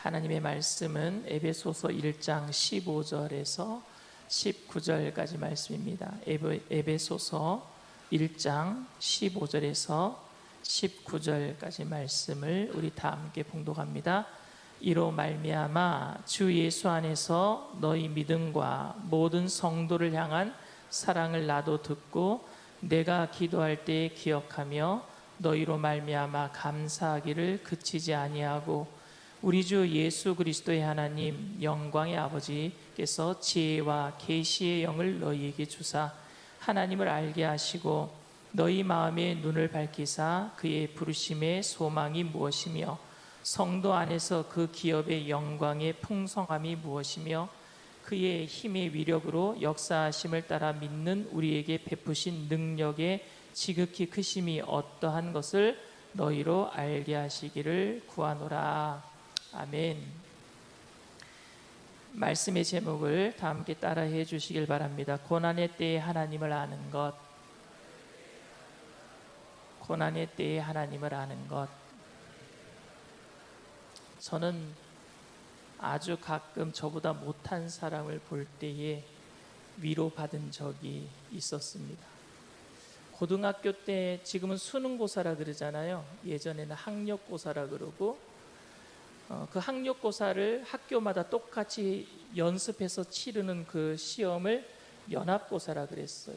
하나님의 말씀은 에베소서 1장 15절에서 19절까지 말씀입니다. 에베소서 1장 15절에서 19절까지 말씀을 우리 다 함께 봉독합니다. 이로 말미암아 주 예수 안에서 너희 믿음과 모든 성도를 향한 사랑을 나도 듣고 내가 기도할 때 기억하며 너희로 말미암아 감사하기를 그치지 아니하고 우리 주 예수 그리스도의 하나님 영광의 아버지께서 지혜와 계시의 영을 너희에게 주사 하나님을 알게 하시고 너희 마음의 눈을 밝히사 그의 부르심의 소망이 무엇이며 성도 안에서 그 기업의 영광의 풍성함이 무엇이며 그의 힘의 위력으로 역사하심을 따라 믿는 우리에게 베푸신 능력의 지극히 크심이 어떠한 것을 너희로 알게 하시기를 구하노라. 아멘. 말씀의 제목을 다 함께 따라해 주시길 바랍니다. 고난의 때에 하나님을 아는 것. 고난의 때에 하나님을 아는 것. 저는 아주 가끔 저보다 못한 사람을 볼 때에 위로받은 적이 있었습니다. 고등학교 때, 지금은 수능고사라 그러잖아요. 예전에는 학력고사라 그러고 그 학력고사를 학교마다 똑같이 연습해서 치르는 그 시험을 연합고사라 그랬어요.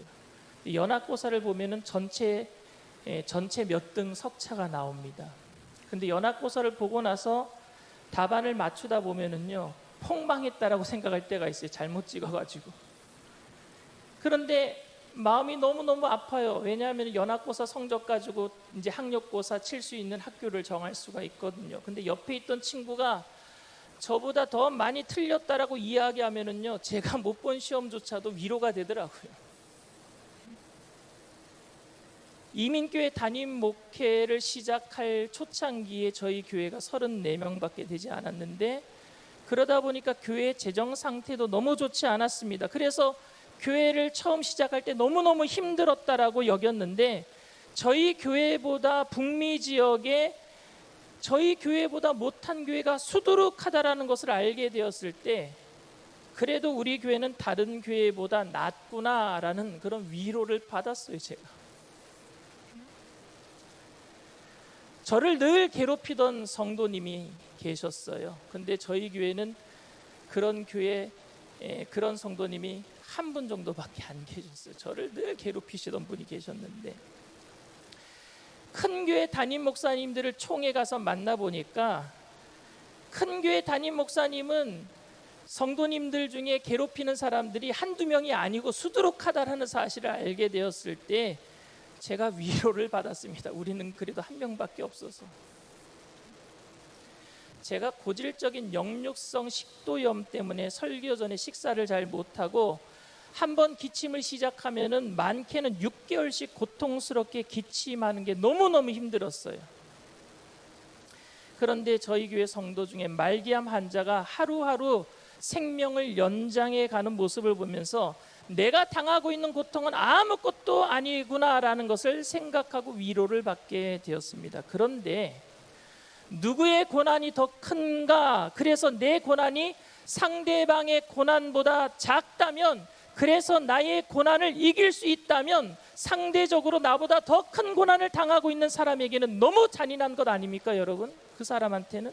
연합고사를 보면은 전체 몇 등 석차가 나옵니다. 근데 연합고사를 보고 나서 답안을 맞추다 보면은요, 폭망했다라고 생각할 때가 있어요. 잘못 찍어가지고. 그런데 마음이 너무너무 아파요. 왜냐하면 연합고사 성적 가지고 이제 학력고사 칠 수 있는 학교를 정할 수가 있거든요. 근데 옆에 있던 친구가 저보다 더 많이 틀렸다라고 이야기하면은요, 제가 못 본 시험조차도 위로가 되더라고요. 이민교회 담임 목회를 시작할 초창기에 저희 교회가 34명밖에 되지 않았는데, 그러다 보니까 교회 재정 상태도 너무 좋지 않았습니다. 그래서 교회를 처음 시작할 때 너무너무 힘들었다라고 여겼는데, 저희 교회보다 북미 지역에 저희 교회보다 못한 교회가 수두룩하다라는 것을 알게 되었을 때, 그래도 우리 교회는 다른 교회보다 낫구나라는 그런 위로를 받았어요. 제가 저를 늘 괴롭히던 성도님이 계셨어요. 근데 저희 교회는 그런 성도님이 한 분 정도밖에 안 계셨어요. 저를 늘 괴롭히시던 분이 계셨는데, 큰 교회 담임 목사님들을 총회 가서 만나보니까 큰 교회 담임 목사님은 성도님들 중에 괴롭히는 사람들이 한두 명이 아니고 수두룩하다라는 사실을 알게 되었을 때 제가 위로를 받았습니다. 우리는 그래도 한 명밖에 없어서. 제가 고질적인 역류성 식도염 때문에 설교 전에 식사를 잘 못하고 한번 기침을 시작하면은 많게는 6개월씩 고통스럽게 기침하는 게 너무너무 힘들었어요. 그런데 저희 교회 성도 중에 말기암 환자가 하루하루 생명을 연장해 가는 모습을 보면서 내가 당하고 있는 고통은 아무것도 아니구나라는 것을 생각하고 위로를 받게 되었습니다. 그런데 누구의 고난이 더 큰가? 그래서 내 고난이 상대방의 고난보다 작다면, 그래서 나의 고난을 이길 수 있다면 상대적으로 나보다 더 큰 고난을 당하고 있는 사람에게는 너무 잔인한 것 아닙니까, 여러분? 그 사람한테는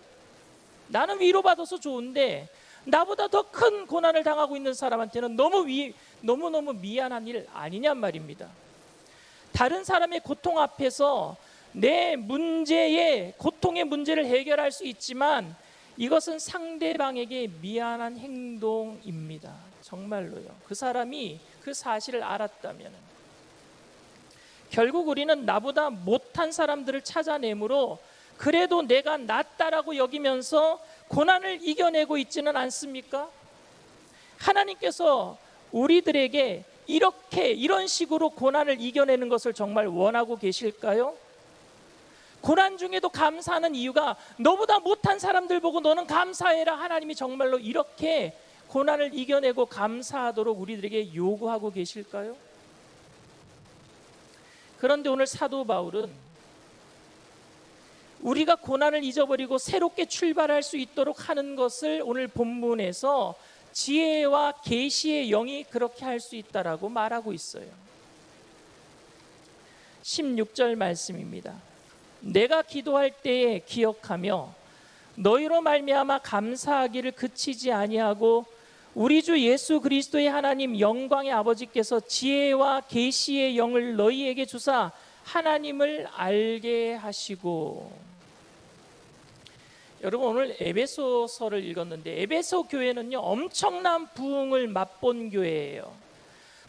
나는 위로받아서 좋은데 나보다 더 큰 고난을 당하고 있는 사람한테는 너무너무 미안한 일 아니냔 말입니다. 다른 사람의 고통 앞에서 내 고통의 문제를 해결할 수 있지만 이것은 상대방에게 미안한 행동입니다. 정말로요. 그 사람이 그 사실을 알았다면, 결국 우리는 나보다 못한 사람들을 찾아내므로 그래도 내가 낫다라고 여기면서 고난을 이겨내고 있지는 않습니까? 하나님께서 우리들에게 이런 식으로 고난을 이겨내는 것을 정말 원하고 계실까요? 고난 중에도 감사하는 이유가 너보다 못한 사람들 보고 너는 감사해라, 하나님이 정말로 이렇게 고난을 이겨내고 감사하도록 우리들에게 요구하고 계실까요? 그런데 오늘 사도 바울은 우리가 고난을 잊어버리고 새롭게 출발할 수 있도록 하는 것을 오늘 본문에서 지혜와 계시의 영이 그렇게 할 수 있다라고 말하고 있어요. 16절 말씀입니다. 내가 기도할 때에 기억하며 너희로 말미암아 감사하기를 그치지 아니하고 우리 주 예수 그리스도의 하나님 영광의 아버지께서 지혜와 계시의 영을 너희에게 주사 하나님을 알게 하시고. 여러분, 오늘 에베소서를 읽었는데 에베소 교회는요 엄청난 부흥을 맛본 교회예요.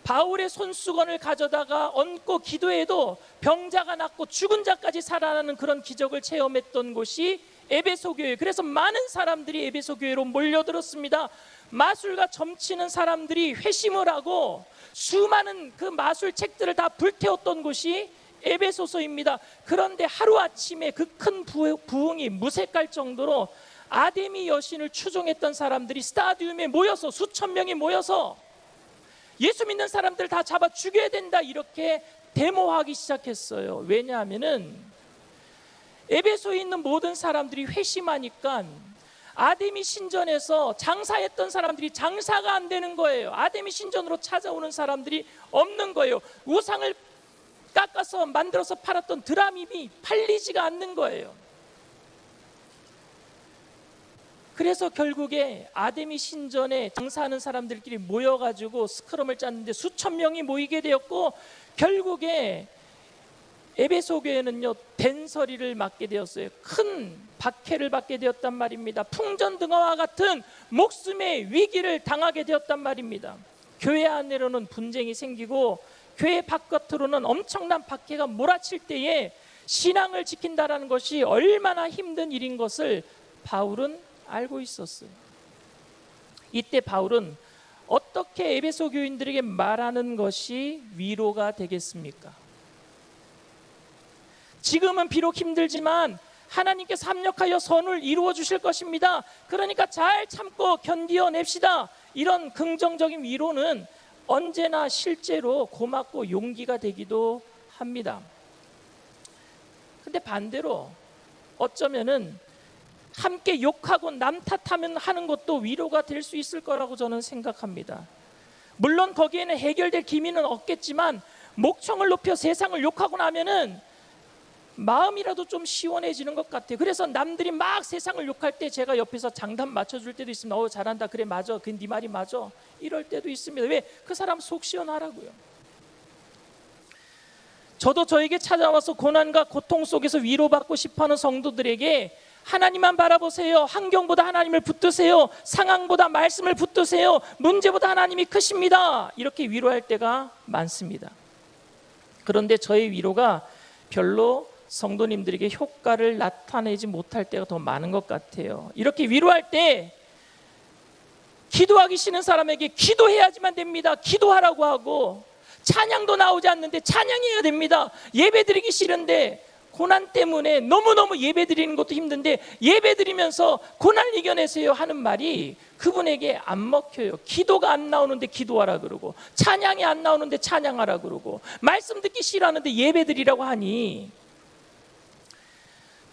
바울의 손수건을 가져다가 얹고 기도해도 병자가 낫고 죽은 자까지 살아나는 그런 기적을 체험했던 곳이 에베소 교회. 그래서 많은 사람들이 에베소 교회로 몰려들었습니다. 마술과 점치는 사람들이 회심을 하고 수많은 그 마술 책들을 다 불태웠던 곳이 에베소서입니다. 그런데 하루아침에 그 큰 부흥이 무색할 정도로 아데미 여신을 추종했던 사람들이 스타디움에 모여서 수천 명이 모여서 예수 믿는 사람들 다 잡아 죽여야 된다 이렇게 데모하기 시작했어요. 왜냐하면은 에베소에 있는 모든 사람들이 회심하니까 아데미 신전에서 장사했던 사람들이 장사가 안 되는 거예요. 아데미 신전으로 찾아오는 사람들이 없는 거예요. 우상을 깎아서 만들어서 팔았던 드라밈이 팔리지가 않는 거예요. 그래서 결국에 아데미 신전에 장사하는 사람들끼리 모여가지고 스크럼을 짰는데 수천 명이 모이게 되었고 결국에 에베소 교회는요 된서리를 맞게 되었어요. 큰 박해를 받게 되었단 말입니다. 풍전등화와 같은 목숨의 위기를 당하게 되었단 말입니다. 교회 안으로는 분쟁이 생기고 교회 바깥으로는 엄청난 박해가 몰아칠 때에 신앙을 지킨다는 것이 얼마나 힘든 일인 것을 바울은 알고 있었어요. 이때 바울은 어떻게 에베소 교인들에게 말하는 것이 위로가 되겠습니까? 지금은 비록 힘들지만 하나님께서 합력하여 선을 이루어 주실 것입니다. 그러니까 잘 참고 견디어냅시다. 이런 긍정적인 위로는 언제나 실제로 고맙고 용기가 되기도 합니다. 근데 반대로 어쩌면은 함께 욕하고 남 탓하면 하는 것도 위로가 될 수 있을 거라고 저는 생각합니다. 물론 거기에는 해결될 기미는 없겠지만 목청을 높여 세상을 욕하고 나면은 마음이라도 좀 시원해지는 것 같아요. 그래서 남들이 막 세상을 욕할 때 제가 옆에서 장단 맞춰줄 때도 있습니다. 잘한다, 그래 맞아, 그 네 말이 맞아, 이럴 때도 있습니다. 왜? 그 사람 속 시원하라고요. 저도 저에게 찾아와서 고난과 고통 속에서 위로받고 싶어하는 성도들에게 하나님만 바라보세요, 환경보다 하나님을 붙드세요, 상황보다 말씀을 붙드세요, 문제보다 하나님이 크십니다, 이렇게 위로할 때가 많습니다. 그런데 저의 위로가 별로 성도님들에게 효과를 나타내지 못할 때가 더 많은 것 같아요. 이렇게 위로할 때 기도하기 싫은 사람에게 기도해야지만 됩니다. 기도하라고 하고, 찬양도 나오지 않는데 찬양해야 됩니다. 예배드리기 싫은데 고난 때문에 너무너무 예배드리는 것도 힘든데 예배드리면서 고난을 이겨내세요 하는 말이 그분에게 안 먹혀요. 기도가 안 나오는데 기도하라 그러고, 찬양이 안 나오는데 찬양하라 그러고, 말씀 듣기 싫어하는데 예배드리라고 하니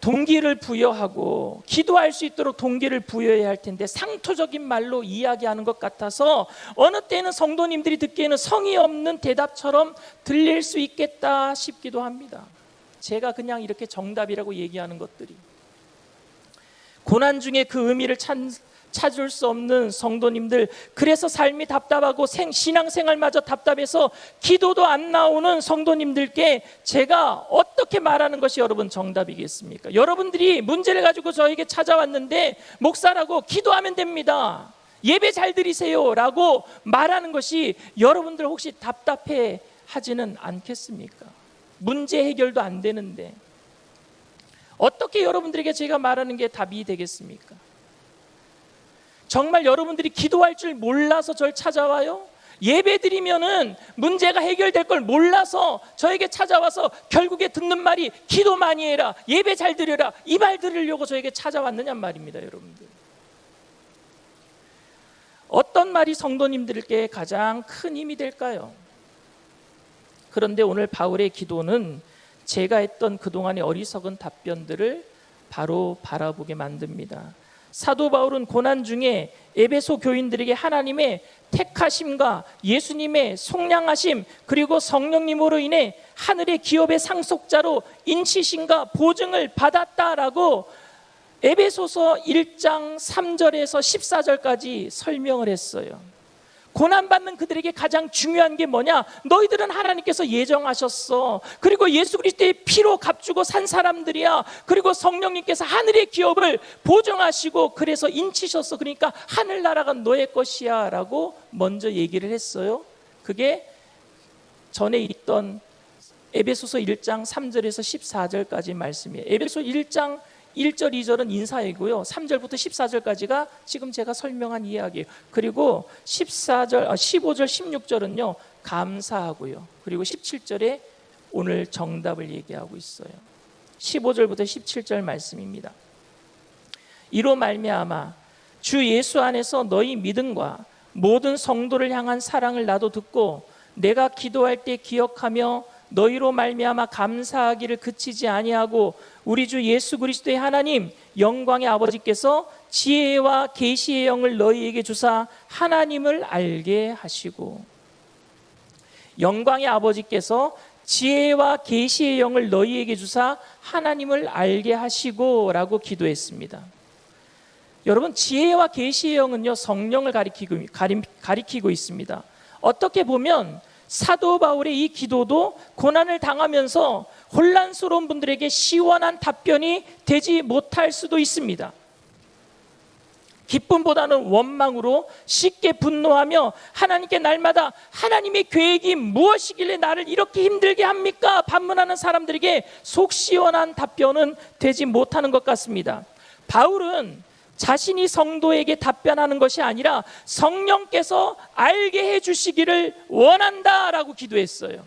동기를 부여하고 기도할 수 있도록 동기를 부여해야 할 텐데 상투적인 말로 이야기하는 것 같아서 어느 때는 성도님들이 듣기에는 성의 없는 대답처럼 들릴 수 있겠다 싶기도 합니다. 제가 그냥 이렇게 정답이라고 얘기하는 것들이 고난 중에 그 의미를 찾을 수 없는 성도님들, 그래서 삶이 답답하고 신앙생활마저 답답해서 기도도 안 나오는 성도님들께 제가 어떻게 말하는 것이 여러분 정답이겠습니까? 여러분들이 문제를 가지고 저에게 찾아왔는데 목사라고 기도하면 됩니다, 예배 잘 드리세요 라고 말하는 것이 여러분들 혹시 답답해 하지는 않겠습니까? 문제 해결도 안 되는데 어떻게 여러분들에게 제가 말하는 게 답이 되겠습니까? 정말 여러분들이 기도할 줄 몰라서 저를 찾아와요? 예배드리면은 문제가 해결될 걸 몰라서 저에게 찾아와서 결국에 듣는 말이 기도 많이 해라, 예배 잘 드려라, 이 말 들으려고 저에게 찾아왔느냐 말입니다. 여러분들, 어떤 말이 성도님들께 가장 큰 힘이 될까요? 그런데 오늘 바울의 기도는 제가 했던 그동안의 어리석은 답변들을 바로 바라보게 만듭니다. 사도 바울은 고난 중에 에베소 교인들에게 하나님의 택하심과 예수님의 속량하심 그리고 성령님으로 인해 하늘의 기업의 상속자로 인치심과 보증을 받았다라고 에베소서 1장 3절에서 14절까지 설명을 했어요. 고난받는 그들에게 가장 중요한 게 뭐냐? 너희들은 하나님께서 예정하셨어. 그리고 예수 그리스도의 피로 값주고 산 사람들이야. 그리고 성령님께서 하늘의 기업을 보증하시고 그래서 인치셨어. 그러니까 하늘나라가 너의 것이야 라고 먼저 얘기를 했어요. 그게 전에 있던 에베소서 1장 3절에서 14절까지 말씀이에요. 에베소 1장 1절 2절은 인사이고요, 3절부터 14절까지가 지금 제가 설명한 이야기예요. 그리고 15절 16절은요 감사하고요, 그리고 17절에 오늘 정답을 얘기하고 있어요. 15절부터 17절 말씀입니다. 이로 말미암아 주 예수 안에서 너희 믿음과 모든 성도를 향한 사랑을 나도 듣고 내가 기도할 때 기억하며 너희로 말미암아 감사하기를 그치지 아니하고 우리 주 예수 그리스도의 하나님 영광의 아버지께서 지혜와 계시의 영을 너희에게 주사 하나님을 알게 하시고, 영광의 아버지께서 지혜와 계시의 영을 너희에게 주사 하나님을 알게 하시고 라고 기도했습니다. 여러분, 지혜와 계시의 영은요 성령을 가리키고 있습니다. 어떻게 보면 사도 바울의 이 기도도 고난을 당하면서 혼란스러운 분들에게 시원한 답변이 되지 못할 수도 있습니다. 기쁨보다는 원망으로 쉽게 분노하며 하나님께 날마다 하나님의 계획이 무엇이길래 나를 이렇게 힘들게 합니까? 반문하는 사람들에게 속 시원한 답변은 되지 못하는 것 같습니다. 바울은 자신이 성도에게 답변하는 것이 아니라 성령께서 알게 해주시기를 원한다라고 기도했어요.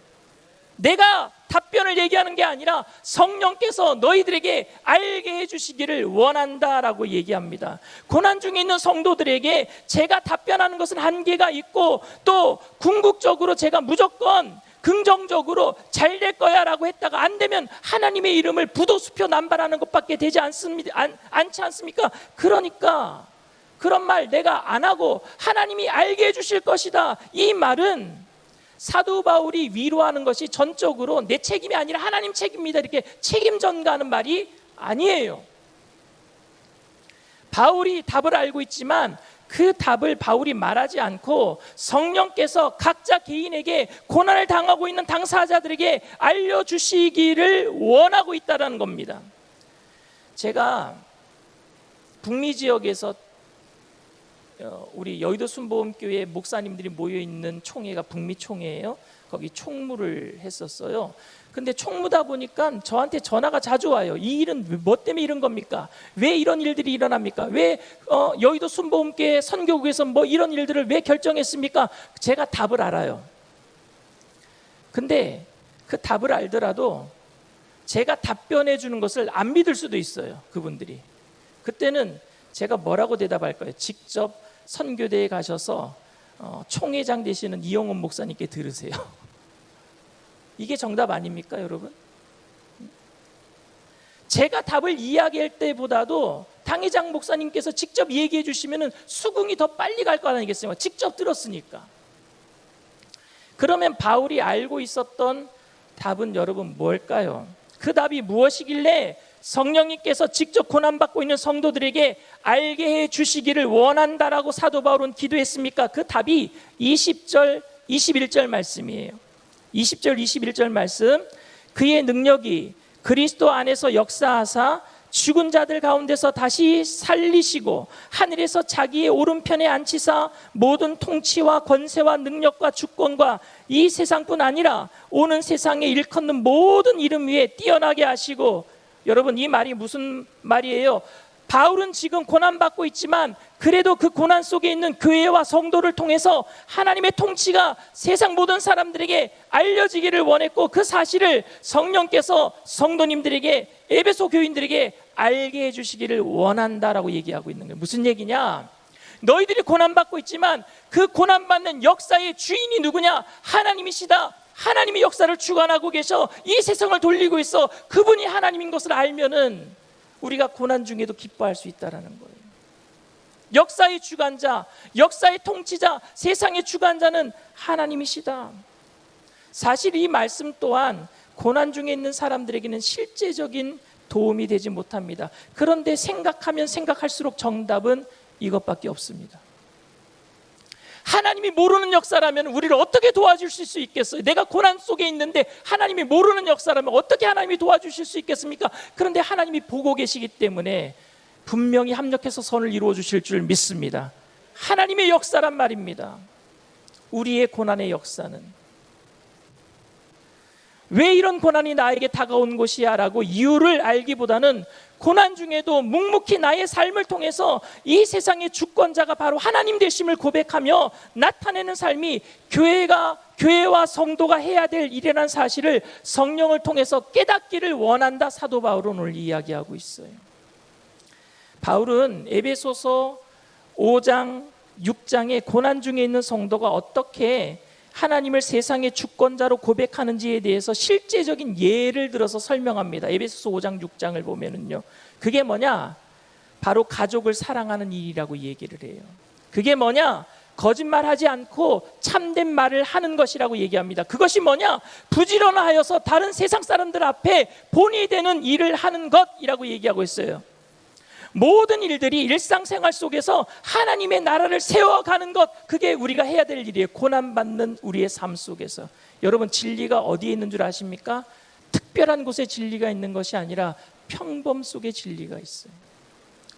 내가 답변을 얘기하는 게 아니라 성령께서 너희들에게 알게 해주시기를 원한다라고 얘기합니다. 고난 중에 있는 성도들에게 제가 답변하는 것은 한계가 있고 또 궁극적으로 제가 무조건 긍정적으로 잘 될 거야 라고 했다가 안 되면 하나님의 이름을 부도수표 남발하는 것밖에 되지 않지 않습니까? 그러니까 그런 말 내가 안 하고 하나님이 알게 해주실 것이다, 이 말은 사도 바울이 위로하는 것이 전적으로 내 책임이 아니라 하나님 책임입니다 이렇게 책임 전가하는 말이 아니에요. 바울이 답을 알고 있지만 그 답을 바울이 말하지 않고 성령께서 각자 개인에게 고난을 당하고 있는 당사자들에게 알려주시기를 원하고 있다는 겁니다. 제가 북미 지역에서 우리 여의도 순복음교회 목사님들이 모여있는 총회가 북미 총회예요. 거기 총무를 했었어요. 근데 총무다 보니까 저한테 전화가 자주 와요. 이 일은 뭐 때문에 이런 겁니까? 왜 이런 일들이 일어납니까? 왜 여의도 순복음교회 선교국에서 뭐 이런 일들을 왜 결정했습니까? 제가 답을 알아요. 근데 그 답을 알더라도 제가 답변해 주는 것을 안 믿을 수도 있어요, 그분들이. 그때는 제가 뭐라고 대답할까요? 직접 선교대에 가셔서 총회장 되시는 이영원 목사님께 들으세요. 이게 정답 아닙니까, 여러분? 제가 답을 이야기할 때보다도 당회장 목사님께서 직접 얘기해 주시면 수긍이 더 빨리 갈 거 아니겠습니까? 직접 들었으니까. 그러면 바울이 알고 있었던 답은 여러분 뭘까요? 그 답이 무엇이길래 성령님께서 직접 고난받고 있는 성도들에게 알게 해 주시기를 원한다라고 사도 바울은 기도했습니까? 그 답이 20절, 21절 말씀이에요. 20절, 21절 말씀, 그의 능력이 그리스도 안에서 역사하사 죽은 자들 가운데서 다시 살리시고 하늘에서 자기의 오른편에 앉히사 모든 통치와 권세와 능력과 주권과 이 세상뿐 아니라 오는 세상에 일컫는 모든 이름 위에 뛰어나게 하시고, 여러분 이 말이 무슨 말이에요? 바울은 지금 고난받고 있지만 그래도 그 고난 속에 있는 교회와 성도를 통해서 하나님의 통치가 세상 모든 사람들에게 알려지기를 원했고 그 사실을 성령께서 성도님들에게, 에베소 교인들에게 알게 해주시기를 원한다라고 얘기하고 있는 거예요. 무슨 얘기냐? 너희들이 고난받고 있지만 그 고난받는 역사의 주인이 누구냐? 하나님이시다. 하나님이 역사를 주관하고 계셔 이 세상을 돌리고 있어. 그분이 하나님인 것을 알면은 우리가 고난 중에도 기뻐할 수 있다는 거예요. 역사의 주관자, 역사의 통치자, 세상의 주관자는 하나님이시다. 사실 이 말씀 또한 고난 중에 있는 사람들에게는 실제적인 도움이 되지 못합니다. 그런데 생각하면 생각할수록 정답은 이것밖에 없습니다. 하나님이 모르는 역사라면 우리를 어떻게 도와주실 수 있겠어요? 내가 고난 속에 있는데 하나님이 모르는 역사라면 어떻게 하나님이 도와주실 수 있겠습니까? 그런데 하나님이 보고 계시기 때문에 분명히 합력해서 선을 이루어 주실 줄 믿습니다. 하나님의 역사란 말입니다. 우리의 고난의 역사는 왜 이런 고난이 나에게 다가온 것이야 라고 이유를 알기보다는 고난 중에도 묵묵히 나의 삶을 통해서 이 세상의 주권자가 바로 하나님 되심을 고백하며 나타내는 삶이 교회와 성도가 해야 될 일이라는 사실을 성령을 통해서 깨닫기를 원한다. 사도 바울은 오늘 이야기하고 있어요. 바울은 에베소서 5장 6장에 고난 중에 있는 성도가 어떻게 하나님을 세상의 주권자로 고백하는지에 대해서 실제적인 예를 들어서 설명합니다. 에베소서 5장 6장을 보면은요, 그게 뭐냐? 바로 가족을 사랑하는 일이라고 얘기를 해요. 그게 뭐냐? 거짓말하지 않고 참된 말을 하는 것이라고 얘기합니다. 그것이 뭐냐? 부지런하여서 다른 세상 사람들 앞에 본이 되는 일을 하는 것이라고 얘기하고 있어요. 모든 일들이 일상생활 속에서 하나님의 나라를 세워가는 것, 그게 우리가 해야 될 일이에요. 고난받는 우리의 삶 속에서. 여러분, 진리가 어디에 있는 줄 아십니까? 특별한 곳에 진리가 있는 것이 아니라 평범 속에 진리가 있어요.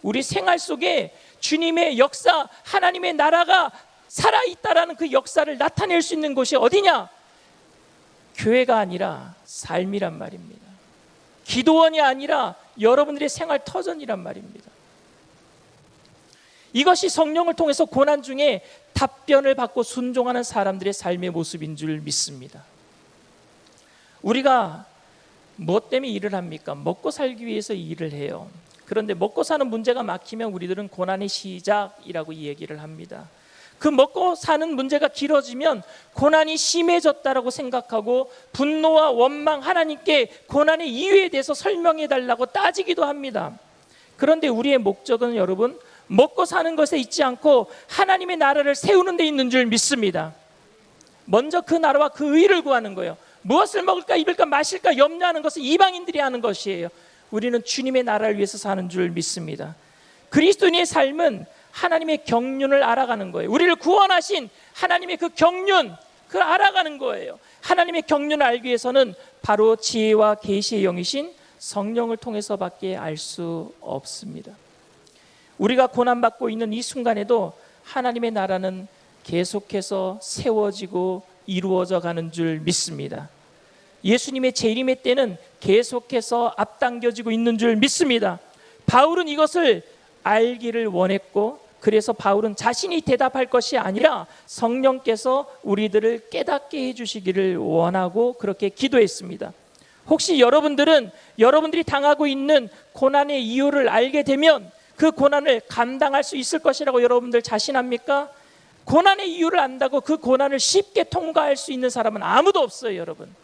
우리 생활 속에 주님의 역사, 하나님의 나라가 살아있다라는 그 역사를 나타낼 수 있는 곳이 어디냐? 교회가 아니라 삶이란 말입니다. 기도원이 아니라 여러분들의 생활 터전이란 말입니다. 이것이 성령을 통해서 고난 중에 답변을 받고 순종하는 사람들의 삶의 모습인 줄 믿습니다. 우리가 무엇 때문에 일을 합니까? 먹고 살기 위해서 일을 해요. 그런데 먹고 사는 문제가 막히면 우리들은 고난의 시작이라고 얘기를 합니다. 그 먹고 사는 문제가 길어지면 고난이 심해졌다라고 생각하고 분노와 원망, 하나님께 고난의 이유에 대해서 설명해 달라고 따지기도 합니다. 그런데 우리의 목적은 여러분, 먹고 사는 것에 있지 않고 하나님의 나라를 세우는 데 있는 줄 믿습니다. 먼저 그 나라와 그 의를 구하는 거예요. 무엇을 먹을까, 입을까, 마실까 염려하는 것은 이방인들이 하는 것이에요. 우리는 주님의 나라를 위해서 사는 줄 믿습니다. 그리스도인의 삶은 하나님의 경륜을 알아가는 거예요. 우리를 구원하신 하나님의 그 경륜, 그걸 알아가는 거예요. 하나님의 경륜을 알기 위해서는 바로 지혜와 계시의 영이신 성령을 통해서밖에 알 수 없습니다. 우리가 고난받고 있는 이 순간에도 하나님의 나라는 계속해서 세워지고 이루어져 가는 줄 믿습니다. 예수님의 재림의 때는 계속해서 앞당겨지고 있는 줄 믿습니다. 바울은 이것을 알기를 원했고, 그래서 바울은 자신이 대답할 것이 아니라 성령께서 우리들을 깨닫게 해주시기를 원하고 그렇게 기도했습니다. 혹시 여러분들이 당하고 있는 고난의 이유를 알게 되면 그 고난을 감당할 수 있을 것이라고 여러분들 자신합니까? 고난의 이유를 안다고 그 고난을 쉽게 통과할 수 있는 사람은 아무도 없어요, 여러분.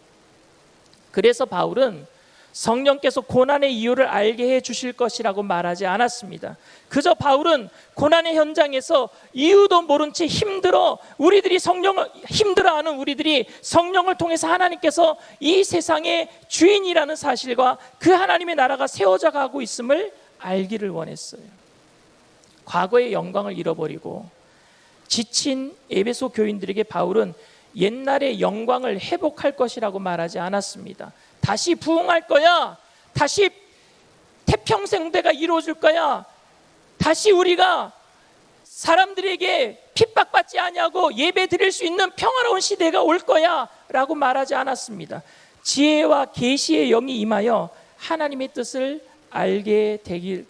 그래서 바울은 성령께서 고난의 이유를 알게 해 주실 것이라고 말하지 않았습니다. 그저 바울은 고난의 현장에서 이유도 모른 채 힘들어하는 우리들이 성령을 통해서 하나님께서 이 세상의 주인이라는 사실과 그 하나님의 나라가 세워져 가고 있음을 알기를 원했어요. 과거의 영광을 잃어버리고 지친 에베소 교인들에게 바울은 옛날의 영광을 회복할 것이라고 말하지 않았습니다. 다시 부흥할 거야. 다시 태평성대가 이루어질 거야. 다시 우리가 사람들에게 핍박받지 아니하고 예배 드릴 수 있는 평화로운 시대가 올 거야 라고 말하지 않았습니다. 지혜와 계시의 영이 임하여 하나님의 뜻을 알게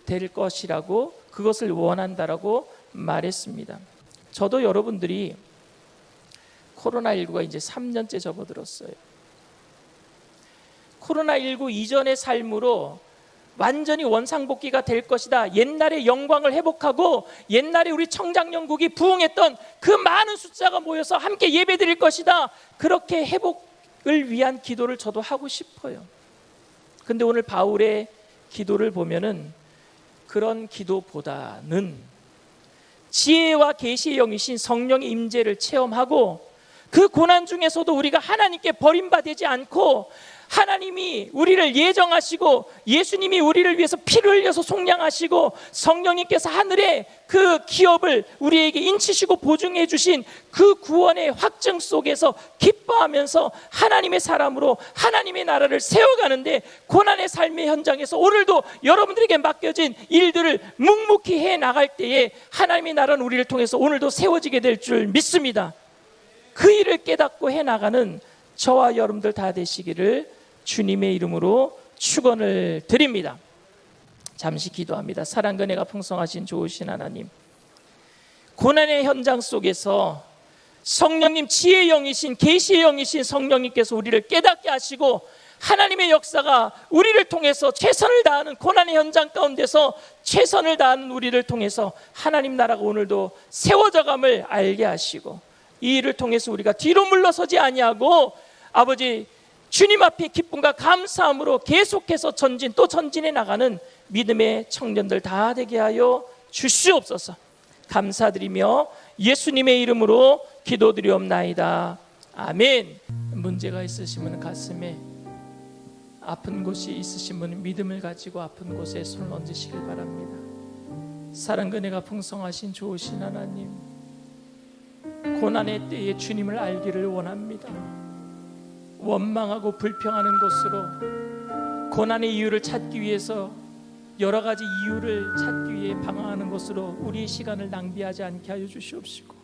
될 것이라고, 그것을 원한다라고 말했습니다. 저도 여러분들이 코로나19가 이제 3년째 접어들었어요. 코로나19 이전의 삶으로 완전히 원상복귀가 될 것이다. 옛날의 영광을 회복하고 옛날에 우리 청장영국이 부흥했던 그 많은 숫자가 모여서 함께 예배드릴 것이다. 그렇게 회복을 위한 기도를 저도 하고 싶어요. 근데 오늘 바울의 기도를 보면은 그런 기도보다는 지혜와 계시의 영이신 성령의 임재를 체험하고 그 고난 중에서도 우리가 하나님께 버림받지 않고 하나님이 우리를 예정하시고 예수님이 우리를 위해서 피를 흘려서 속량하시고 성령님께서 하늘의 그 기업을 우리에게 인치시고 보증해 주신 그 구원의 확증 속에서 기뻐하면서 하나님의 사람으로 하나님의 나라를 세워가는데 고난의 삶의 현장에서 오늘도 여러분들에게 맡겨진 일들을 묵묵히 해나갈 때에 하나님의 나라는 우리를 통해서 오늘도 세워지게 될 줄 믿습니다. 그 일을 깨닫고 해나가는 저와 여러분들 다 되시기를 주님의 이름으로 축원을 드립니다. 잠시 기도합니다. 사랑과 은혜가 풍성하신 좋으신 하나님, 고난의 현장 속에서 성령님, 지혜의 영이신 계시의 영이신 성령님께서 우리를 깨닫게 하시고 하나님의 역사가 우리를 통해서 최선을 다하는 고난의 현장 가운데서 최선을 다하는 우리를 통해서 하나님 나라가 오늘도 세워져감을 알게 하시고 이 일을 통해서 우리가 뒤로 물러서지 아니하고 아버지 주님 앞에 기쁨과 감사함으로 계속해서 전진 또 전진해 나가는 믿음의 청년들 다 되게 하여 주시옵소서. 감사드리며 예수님의 이름으로 기도드리옵나이다. 아멘. 문제가 있으시면 가슴에 아픈 곳이 있으신 분은 믿음을 가지고 아픈 곳에 손을 얹으시길 바랍니다. 사랑과 은혜가 풍성하신 좋으신 하나님, 고난의 때에 주님을 알기를 원합니다. 원망하고 불평하는 곳으로 고난의 이유를 찾기 위해서 여러 가지 이유를 찾기 위해 방황하는 것으로 우리의 시간을 낭비하지 않게 하여 주시옵시고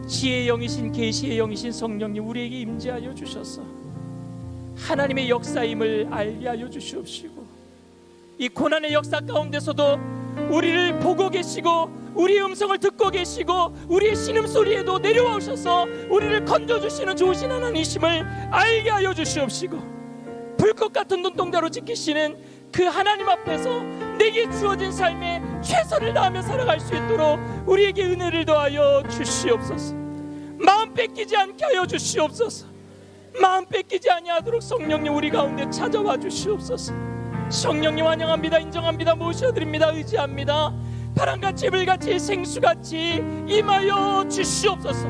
지혜의 영이신 계시의 영이신 성령님 우리에게 임재하여 주셔서 하나님의 역사임을 알게 하여 주시옵시고 이 고난의 역사 가운데서도 우리를 보고 계시고 우리의 음성을 듣고 계시고 우리의 신음소리에도 내려와 오셔서 우리를 건져주시는 좋으신 하나님이심을 알게 하여 주시옵시고 불꽃 같은 눈동자로 지키시는 그 하나님 앞에서 내게 주어진 삶에 최선을 다하며 살아갈 수 있도록 우리에게 은혜를 더하여 주시옵소서. 마음 뺏기지 않게 하여 주시옵소서. 마음 뺏기지 아니하도록 성령님 우리 가운데 찾아와 주시옵소서. 성령님 환영합니다. 인정합니다. 모셔드립니다. 의지합니다. 바람같이 불같이 생수같이 임하여 주시옵소서.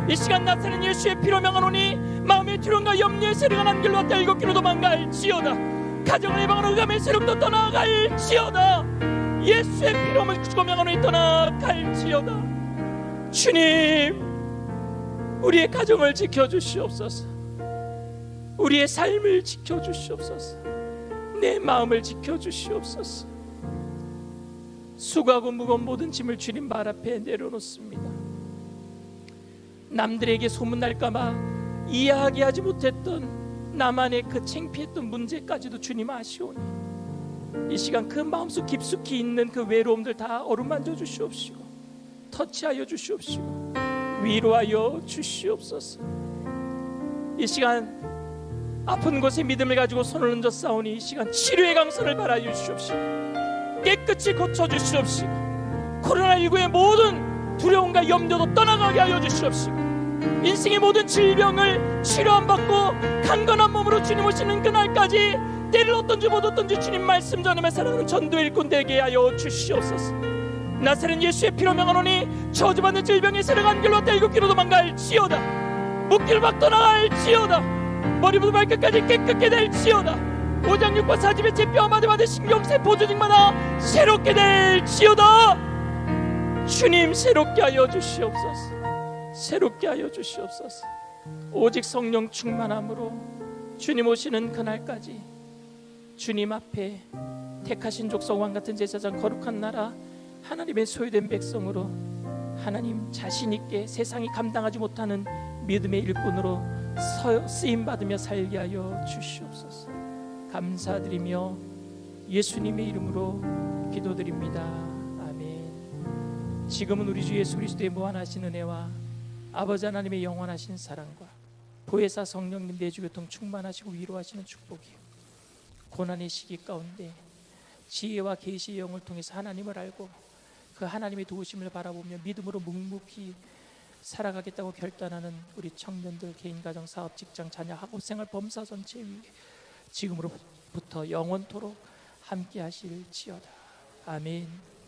이 시간 나타낸 예수의 피로 명하노니 마음의 두려움과 염려의 세력가 난 길로 왔다 일곱 길로 도망갈지어다. 가정을 해방하는 의감의 세력도 떠나갈지어다. 예수의 피로 주고 명하노니 떠나갈지어다. 주님, 우리의 가정을 지켜주시옵소서. 우리의 삶을 지켜주시옵소서. 내 마음을 지켜주시옵소서. 수고하고 무거운 모든 짐을 주님 발 앞에 내려놓습니다. 남들에게 소문날까봐 이해하게 하지 못했던 나만의 그 창피했던 문제까지도 주님 아시오니 이 시간 그 마음속 깊숙이 있는 그 외로움들 다 어루만져 주시옵시고 터치하여 주시옵시고 위로하여 주시옵소서. 이 시간 아픈 곳에 믿음을 가지고 손을 얹어 싸우니 이 시간 치료의 강선을 바라여 주시옵시고 깨끗이 고쳐주시옵시고 코로나19의 모든 두려움과 염려도 떠나가게 하여 주시옵시고 인생의 모든 질병을 치료 안 받고 강건한 몸으로 주님 오시는 그날까지 때를 얻든지 못 얻든지 주님 말씀 전하며 살아가는 전도의 일꾼 되게 하여 주시옵소서. 나사렛 예수의 피로 명하노니 저주받는 질병의 세력 한 길로 왔다 일곱 길로 도망갈지어다. 묶기를 막 떠나갈지어다. 머리부터 발끝까지 깨끗게 될지어다. 오장육과 사지배 뼈 마디마디 신경세포 조직마다 새롭게 될지어다. 주님 새롭게 하여 주시옵소서. 새롭게 하여 주시옵소서. 오직 성령 충만함으로 주님 오시는 그날까지 주님 앞에 택하신 족속 왕같은 제사장 거룩한 나라 하나님의 소유된 백성으로 하나님 자신 있게 세상이 감당하지 못하는 믿음의 일꾼으로 쓰임받으며 살게 하여 주시옵소서. 감사드리며 예수님의 이름으로 기도드립니다. 아멘. 지금은 우리 주 예수 그리스도의 무한하신 은혜와 아버지 하나님의 영원하신 사랑과 보혜사 성령님 내주교통 충만하시고 위로하시는 축복이 고난의 시기 가운데 지혜와 계시의 영을 통해서 하나님을 알고 그 하나님의 도우심을 바라보며 믿음으로 묵묵히 살아가겠다고 결단하는 우리 청년들, 개인, 가정, 사업, 직장, 자녀, 학업생활, 범사 전체 위에 지금으로부터 영원토록 함께 하실지어다. 아멘.